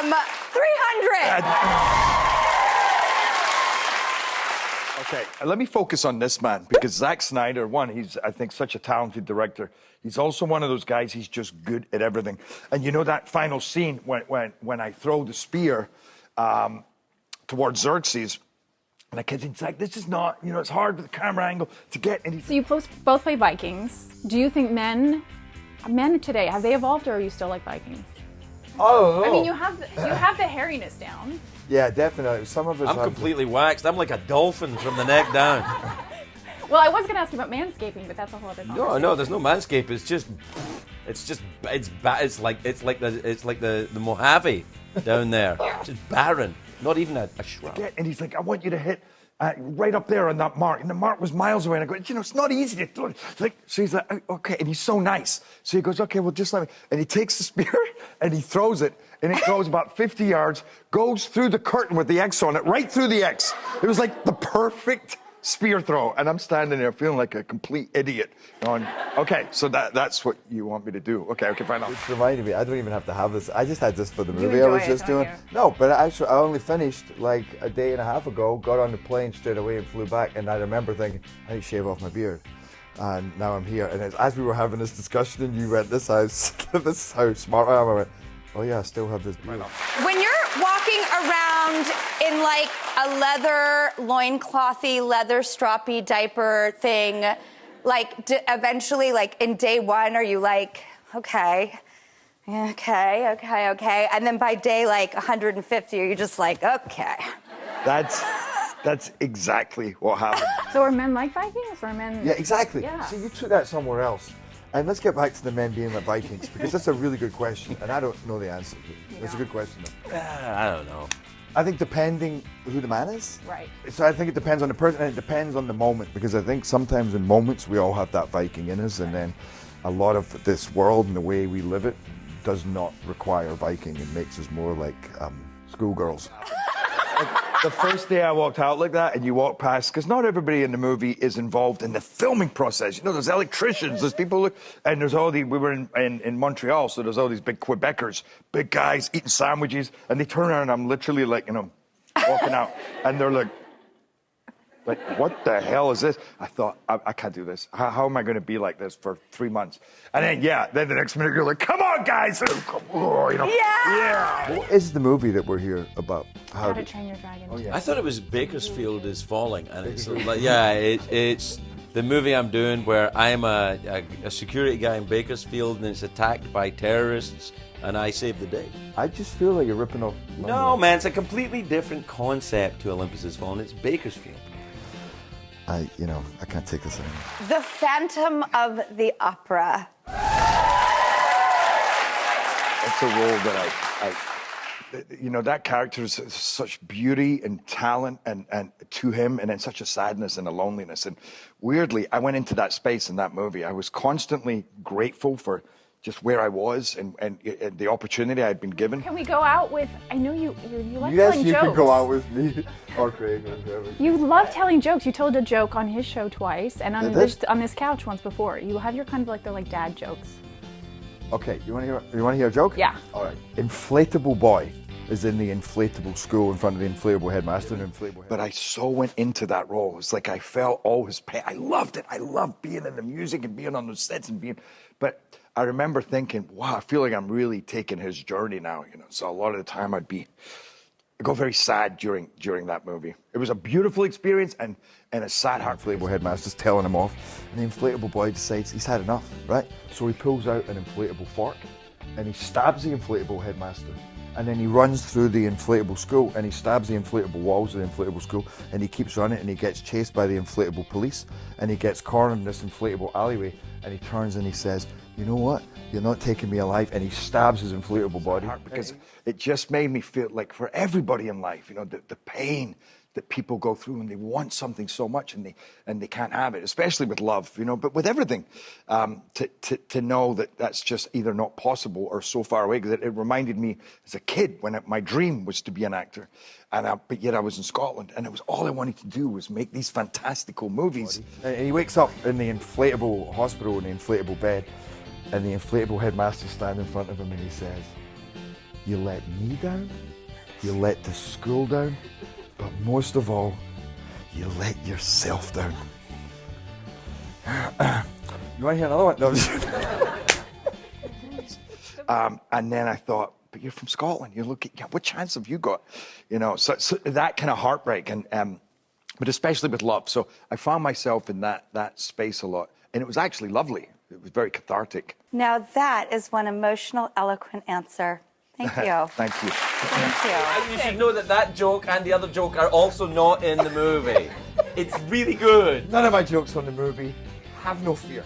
300. Okay, let me focus on this man, because Zack Snyder, he's, I think, such a talented director. He's also one of those guys, he's just good at everything. And you know that final scene when I throw the spear towards Xerxes, and I kept thinking, Zack, this is not, it's hard with the camera angle to get. And so you both play Vikings. Do you think men today, have they evolved, or are you still like Vikings? Oh, I mean, you have the hairiness down. Yeah, definitely. Some of us. I'm completely waxed. I'm like a dolphin from the neck down. Well, I was going to ask you about manscaping, but that's a whole other conversation. No, there's no manscape. It's like the Mojave down there. It's just barren. Not even a shrub. And he's like, I want you to hit right up there on that mark. And the mark was miles away. And I go, it's not easy to throw. So he's like, okay. And he's so nice. So he goes, okay, well, just let me. And he takes the spear and he throws it. And it goes about 50 yards, goes through the curtain with the X on it, right through the X. It was like the perfect spear throw. And I'm standing there feeling like a complete idiot. Going, okay, so that's what you want me to do. Okay, fine. It's reminding me, I don't even have to have this. I just had this for the movie I was just doing. No, but actually, I only finished like a day and a half ago, got on the plane straight away and flew back. And I remember thinking, I need to shave off my beard. And now I'm here. And as we were having this discussion and you went, this is how smart I am. I went, oh yeah, I still have this beard. When you're walking around in like a leather loinclothy, leather stroppy diaper thing, like eventually, like in day one, are you like, okay, and then by day like 150, are you just like, okay? That's exactly what happened. So are men like Vikings, or are men? Yeah, exactly. Yeah. See, you took that somewhere else. And let's get back to the men being like Vikings, because that's a really good question, and I don't know the answer. It's a good question, though. I don't know. I think depending who the man is. Right. So I think it depends on the person, and it depends on the moment, because I think sometimes in moments we all have that Viking in us, and then a lot of this world and the way we live it does not require Viking. It makes us more like schoolgirls. The first day I walked out like that, and you walk past, because not everybody in the movie is involved in the filming process. There's electricians, there's people, and there's all we were in Montreal, so there's all these big Quebecers, big guys eating sandwiches, and they turn around and I'm literally like, walking out, and they're like, what the hell is this? I thought, I can't do this. How am I going to be like this for 3 months? And then, then the next minute you're like, come on, guys. Yeah. What is the movie that we're here about? How to Train Your Dragon. Oh, yeah. I thought it was Bakersfield is Falling, and it's like, it's the movie I'm doing where I'm a security guy in Bakersfield, and it's attacked by terrorists, and I save the day. I just feel like you're ripping off. No, man, it's a completely different concept to Olympus Has Fallen. It's Bakersfield. I can't take this anymore. The Phantom of the Opera. It's a role that that character is such beauty and talent and to him, and then such a sadness and a loneliness. And weirdly, I went into that space in that movie. I was constantly grateful for just where I was and the opportunity I'd been given. Can we go out with? I know you like yes, telling jokes. Yes, you can go out with me or Craig or whoever. You love telling jokes. You told a joke on his show twice, and on this couch once before. You have your kind of like they're like dad jokes. Okay, you want to hear a joke? Yeah. All right. Inflatable boy is in the inflatable school in front of the inflatable headmaster and inflatable. But I so went into that role. It's like I felt all his pain. I loved it. I loved being in the music and being on those sets and being. But I remember thinking, wow, I feel like I'm really taking his journey now. So a lot of the time I go very sad during that movie. It was a beautiful experience and a sad heart. Inflatable headmaster's telling him off, and the inflatable boy decides he's had enough, right? So he pulls out an inflatable fork and he stabs the inflatable headmaster. And then he runs through the inflatable school and he stabs the inflatable walls of the inflatable school, and he keeps running and he gets chased by the inflatable police, and he gets cornered in this inflatable alleyway, and he turns and he says, you know what? You're not taking me alive. And he stabs his inflatable body. Because it just made me feel like for everybody in life, the pain that people go through, and they want something so much and they can't have it, especially with love, but with everything, to know that that's just either not possible or so far away. Because it reminded me as a kid when my dream was to be an actor, but yet I was in Scotland, and it was all I wanted to do was make these fantastical movies. And he wakes up in the inflatable hospital in the inflatable bed, and the inflatable headmaster stands in front of him and he says, You let me down, you let the school down, but most of all, you let yourself down. You want to hear another one? No. And then I thought, but you're from Scotland. You look at, what chance have you got? You know, so that kind of heartbreak, and but especially with love. So I found myself in that space a lot, and it was actually lovely. It was very cathartic. Now that is one emotional, eloquent answer. Thank you. Thank you. Thank you. And you should know that joke and the other joke are also not in the movie. It's really good. None of my jokes on the movie. Have no fear.